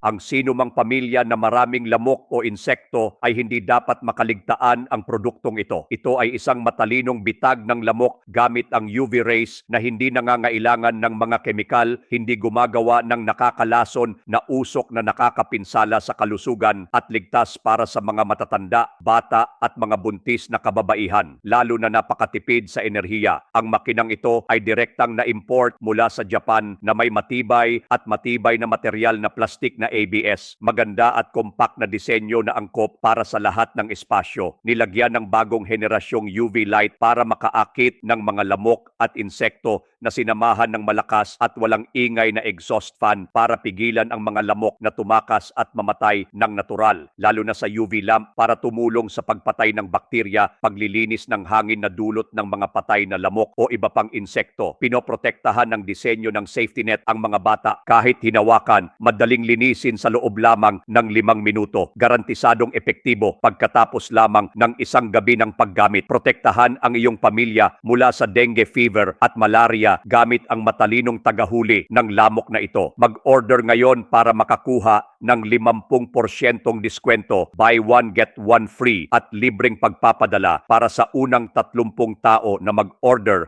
Ang sinumang pamilya na maraming lamok o insekto ay hindi dapat makaligtaan ang produktong ito. Ito ay isang matalinong bitag ng lamok gamit ang UV rays na hindi nangangailangan ng mga kemikal, hindi gumagawa ng nakakalason na usok na nakakapinsala sa kalusugan at ligtas para sa mga matatanda, bata at mga buntis na kababaihan, lalo na napakatipid sa enerhiya. Ang makinang ito ay direktang na-import mula sa Japan na may matibay na material na plastik na ABS. Maganda at compact na disenyo na angkop para sa lahat ng espasyo. Nilagyan ng bagong henerasyong UV light para makaakit ng mga lamok at insekto na sinamahan ng malakas at walang ingay na exhaust fan para pigilan ang mga lamok na tumakas at mamatay ng natural, lalo na sa UV lamp para tumulong sa pagpatay ng bakterya, paglilinis ng hangin na dulot ng mga patay na lamok o iba pang insekto. Pinoprotektahan ng disenyo ng safety net ang mga bata kahit hinawakan, madaling linisin sa loob lamang ng 5 minuto. Garantisadong epektibo pagkatapos lamang ng isang gabi ng paggamit. Protektahan ang iyong pamilya mula sa dengue fever at malaria gamit ang matalinong tagahuli ng lamok na ito. Mag-order ngayon para makakuha ng 50% diskwento, buy one get one free at libreng pagpapadala para sa unang 30 tao na mag-order